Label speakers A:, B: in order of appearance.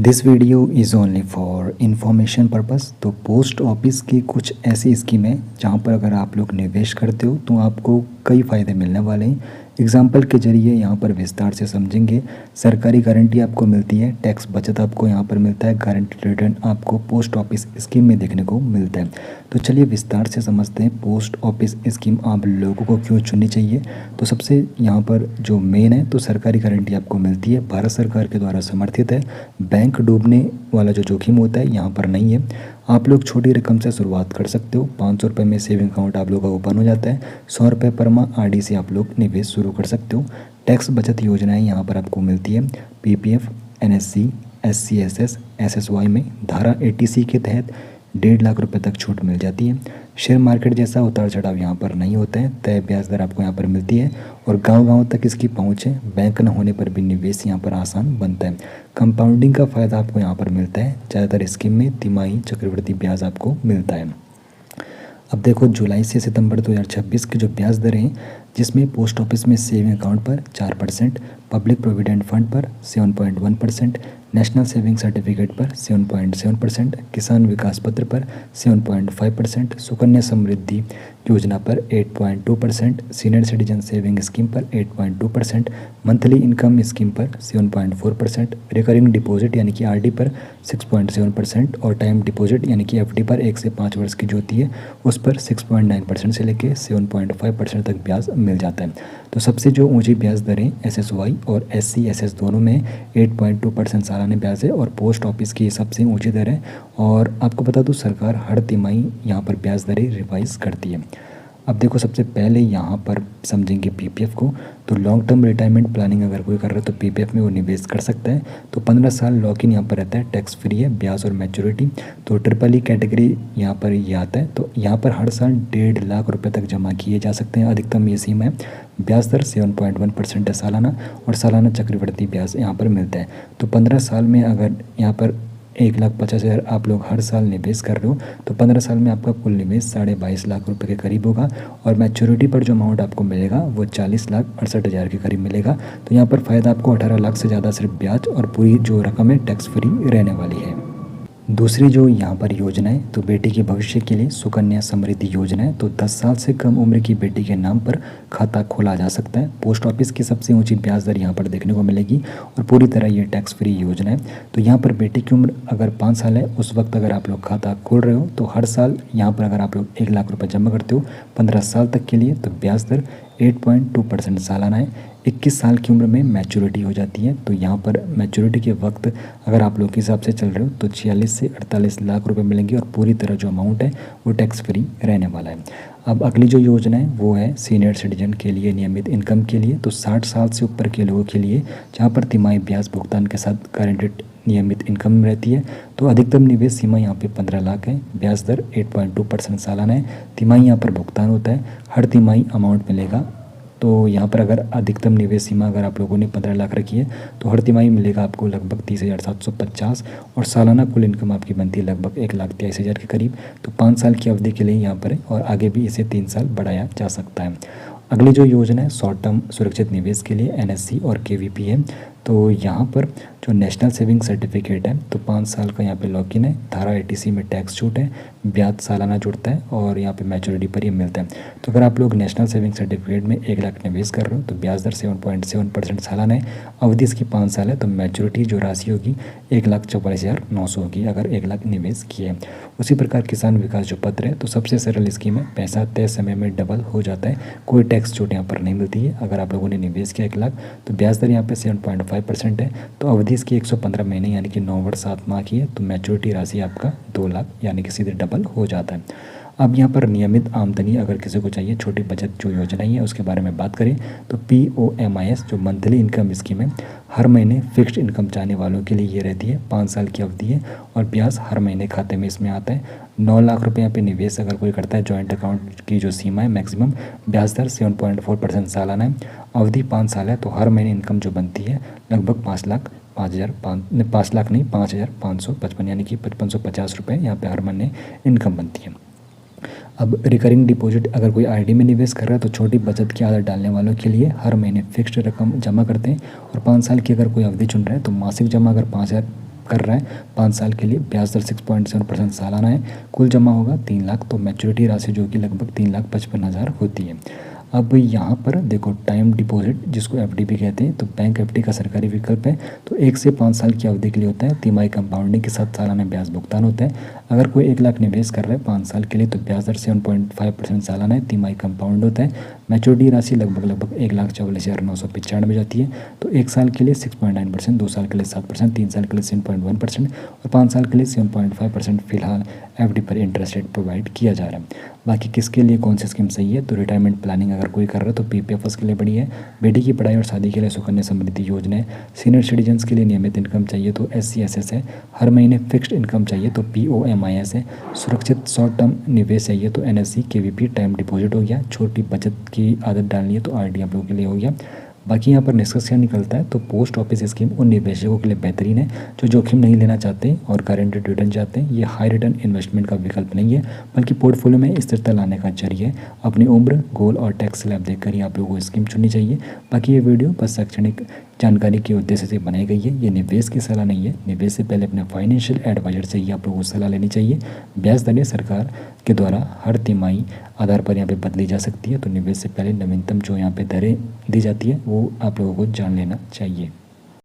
A: This video is only for information purpose. तो post office की कुछ ऐसी स्कीम है जहाँ पर अगर आप लोग निवेश करते हो तो आपको कई फ़ायदे मिलने वाले हैं। एग्जाम्पल के जरिए यहाँ पर विस्तार से समझेंगे। सरकारी गारंटी आपको मिलती है, टैक्स बचत आपको यहाँ पर मिलता है, गारंटी रिटर्न आपको पोस्ट ऑफिस स्कीम में देखने को मिलता है। तो चलिए विस्तार से समझते हैं पोस्ट ऑफिस स्कीम आप लोगों को क्यों चुननी चाहिए। तो सबसे यहाँ पर जो मेन है तो सरकारी गारंटी आपको मिलती है, भारत सरकार के द्वारा समर्थित है। बैंक डूबने वाला जो जोखिम होता है यहाँ पर नहीं है। आप लोग छोटी रकम से शुरुआत कर सकते हो। 500 रुपये में सेविंग अकाउंट आप लोगों का ओपन हो जाता है। 100 रुपये पर माह आरडी से आप लोग निवेश शुरू कर सकते हो। टैक्स बचत योजनाएं यहाँ पर आपको मिलती है। पीपीएफ, एनएससी, एससीएसएस, एसएसवाई में धारा 80C के तहत 1.5 लाख रुपए तक छूट मिल जाती है। शेयर मार्केट जैसा उतार चढ़ाव यहाँ पर नहीं होता है। तय ब्याज दर आपको यहाँ पर मिलती है और गांव-गांव तक इसकी पहुँच है। बैंक न होने पर भी निवेश यहाँ पर आसान बनता है। कंपाउंडिंग का फ़ायदा आपको यहाँ पर मिलता है। ज़्यादातर स्कीम में तिमाही चक्रवृद्धि ब्याज आपको मिलता है। अब देखो जुलाई से सितंबर 2026 की जो ब्याज दरें हैं, जिसमें पोस्ट ऑफिस में सेविंग अकाउंट पर 4%, पब्लिक प्रोविडेंट फंड पर 7.1%, नेशनल सेविंग सर्टिफिकेट पर 7.7%, किसान विकास पत्र पर 7.5%, सुकन्या समृद्धि योजना पर 8.2%, सीनियर सिटीजन सेविंग स्कीम पर 8.2%, मंथली इनकम स्कीम पर 7.4%, रिकरिंग डिपॉजिट यानी कि आरडी पर 6.7% और टाइम डिपॉजिट यानी कि एफडी पर 1 से 5 वर्ष की जो होती है उस पर 6.9% से लेकर 7.5% तक ब्याज मिल जाता है। तो सबसे जो ऊंची ब्याज दरें एसएसवाई और एससीएसएस दोनों में 8.2% सालाना ब्याज है और पोस्ट ऑफिस की सबसे ऊंची दर है। और आपको बता दूं सरकार हर तिमाही यहाँ पर ब्याज दरें रिवाइज करती है। अब देखो सबसे पहले यहाँ पर समझेंगे पीपीएफ को। तो लॉन्ग टर्म रिटायरमेंट प्लानिंग अगर कोई कर रहा है तो पीपीएफ में वो निवेश कर सकता है। तो 15 साल लॉक इन यहाँ पर रहता है, टैक्स फ्री है, ब्याज और मैच्योरिटी। तो ट्रिपल ई कैटेगरी यहाँ पर ये आता है। तो यहाँ पर हर साल 1.5 लाख रुपए तक जमा किए जा सकते हैं, अधिकतम ये सीमा है। ब्याज दर 7.1% है सालाना और सालाना चक्रवृद्धि ब्याज यहाँ पर मिलता है। तो 15 साल में अगर यहाँ पर 1,50,000 आप लोग हर साल निवेश कर रहे हो तो 15 साल में आपका कुल निवेश 22.5 लाख रुपए के करीब होगा और मैच्योरिटी पर जो अमाउंट आपको मिलेगा वो 40,68,000 के करीब मिलेगा। तो यहाँ पर फ़ायदा आपको 18 लाख से ज़्यादा सिर्फ ब्याज और पूरी जो रकम है टैक्स फ्री रहने वाली है। दूसरी जो यहाँ पर योजना है तो बेटी के भविष्य के लिए सुकन्या समृद्धि योजना है। तो 10 साल से कम उम्र की बेटी के नाम पर खाता खोला जा सकता है। पोस्ट ऑफिस की सबसे ऊंची ब्याज दर यहाँ पर देखने को मिलेगी और पूरी तरह ये टैक्स फ्री योजना है। तो यहाँ पर बेटी की उम्र अगर 5 साल है उस वक्त अगर आप लोग खाता खोल रहे हो तो हर साल यहाँ पर अगर आप लोग 1 लाख रुपये जमा करते हो 15 साल तक के लिए तो ब्याज दर 8.2% सालाना है। 21 साल की उम्र में मैच्योरिटी हो जाती है। तो यहाँ पर मैच्योरिटी के वक्त अगर आप लोग के हिसाब से चल रहे हो तो 46 से 48 लाख रुपए मिलेंगे और पूरी तरह जो अमाउंट है वो टैक्स फ्री रहने वाला है। अब अगली जो योजना है वो है सीनियर सिटीजन के लिए नियमित इनकम के लिए। तो 60 साल से ऊपर के लोगों के लिए जहाँ पर तिमाही ब्याज भुगतान के साथ गारंटेड नियमित इनकम रहती है। तो अधिकतम निवेश सीमा यहाँ पे 15 लाख है, ब्याज दर 8.2% सालाना है। तिमाही यहाँ पर भुगतान होता है, हर तिमाही अमाउंट मिलेगा। तो यहाँ पर अगर अधिकतम निवेश सीमा अगर आप लोगों ने 15 लाख रखी है तो हर तिमाही मिलेगा आपको लगभग 30,750 और सालाना कुल इनकम आपकी बनती है लगभग 1,23,000 के करीब। तो 5 साल की अवधि के लिए यहाँ पर है और आगे भी इसे 3 साल बढ़ाया जा सकता है। अगली जो योजना है शॉर्ट टर्म सुरक्षित निवेश के लिए एनएससी और केवीपी है। तो यहाँ पर जो नेशनल सेविंग सर्टिफिकेट है तो 5 साल का यहाँ पे लॉक इन है, धारा 80C में टैक्स छूट है, ब्याज सालाना जुड़ता है और यहाँ पे मैच्योरिटी पर ये मिलता है। तो अगर आप लोग नेशनल सेविंग सर्टिफिकेट में 1 लाख निवेश कर रहे हो तो ब्याज दर 7.7% सालाना है, अवधि इसकी 5 साल है। तो मैच्योरिटी जो राशि होगी 1,44,900 होगी अगर 1 लाख निवेश किए। उसी प्रकार किसान विकास जो पत्र है तो सबसे सरल स्कीम है, पैसा तय समय में डबल हो जाता है, कोई टैक्स छूट यहाँ पर नहीं मिलती है। अगर आप लोगों ने निवेश किया 1 लाख तो ब्याज दर यहाँ पे 7.5% है। तो अवधि इसकी 115 महीने यानी कि 9 वर्ष 7 माह की है। तो मैच्योरिटी राशि आपका 2 लाख यानी कि सीधे डबल हो जाता है। अब यहाँ पर नियमित आमदनी अगर किसी को चाहिए, छोटी बचत जो योजना है उसके बारे में बात करें तो POMIS जो मंथली इनकम स्कीम है हर महीने फिक्स्ड इनकम चाहने वालों के लिए ये रहती है। 5 साल की अवधि है और ब्याज हर महीने खाते में इसमें आता है। 9 लाख रुपये यहाँ पे निवेश अगर कोई करता है, जॉइंट अकाउंट की जो सीमा है मैक्सिमम, ब्याज दर 7.4% सालाना है, अवधि 5 साल है। तो हर महीने इनकम जो बनती है लगभग 5,555 यानी कि 5550 रुपये यहाँ पे हर महीने इनकम बनती है। अब रिकरिंग डिपॉजिट अगर कोई आरडी में निवेश कर रहा है तो छोटी बचत की आदत डालने वालों के लिए हर महीने फिक्स्ड रकम जमा करते हैं और 5 साल की अगर कोई अवधि चुन रहा है तो मासिक जमा अगर 5,000 कर रहा है 5 साल के लिए, ब्याज दर 6.7% सालाना है, कुल जमा होगा 3 लाख, तो मैच्योरिटी राशि जो कि लगभग 3,55,000 होती है। अब यहाँ पर देखो टाइम डिपॉजिट जिसको एफडी भी कहते हैं, तो बैंक एफडी का सरकारी विकल्प है। तो 1 से 5 साल की अवधि के लिए होता है, तिमाही कंपाउंडिंग के साथ सालाना ब्याज भुगतान होता है। अगर कोई 1 लाख निवेश कर रहा है 5 साल के लिए तो ब्याज दर 7.5% सालाना है, तिमाही कंपाउंड होता है। मैच्योरिटी राशि लगभग 1,44,995 जाती है। तो 1 साल के लिए 6.9%, 2 साल के लिए 7%, 3 साल के लिए 7.1% और 5 साल के लिए 7.5% फिलहाल एफडी पर इंटरेस्ट रेट प्रोवाइड किया जा रहा है। बाकी किसके लिए कौन सी स्कीम सही है, तो रिटायरमेंट प्लानिंग अगर कोई कर रहा है तो पीपीएफ उसके लिए बढ़िया है। बेटी की पढ़ाई और शादी के लिए सुकन्या समृद्धि योजना है। सीनियर सिटीजन्स के लिए नियमित इनकम चाहिए तो SC/SS है। हर महीने फिक्स्ड इनकम चाहिए तो POMIS है। सुरक्षित शॉर्ट टर्म निवेश चाहिए तो NSE KVP टाइम डिपॉजिट हो गया। छोटी बचत की आदत डालनी है तो RD आप लोगों के लिए हो गया। बाकी यहाँ पर निष्कर्ष क्या निकलता है, तो पोस्ट ऑफिस स्कीम उन निवेशकों के लिए बेहतरीन है जो जोखिम नहीं लेना चाहते और गारंटेड रिटर्न चाहते हैं। ये हाई रिटर्न इन्वेस्टमेंट का विकल्प नहीं है बल्कि पोर्टफोलियो में स्थिरता लाने का जरिए है। अपनी उम्र, गोल और टैक्स स्लैब देखकर ही आप लोगों को स्कीम चुननी चाहिए। बाकी ये वीडियो बस शैक्षणिक जानकारी के उद्देश्य से बनाई गई है, ये निवेश की सलाह नहीं है। निवेश से पहले अपने फाइनेंशियल एडवाइजर से ही आप लोगों को सलाह लेनी चाहिए। ब्याज दरें सरकार के द्वारा हर तिमाही आधार पर यहाँ पे बदली जा सकती है, तो निवेश से पहले नवीनतम जो यहाँ पे दरें दी जाती है वो आप लोगों को जान लेना चाहिए।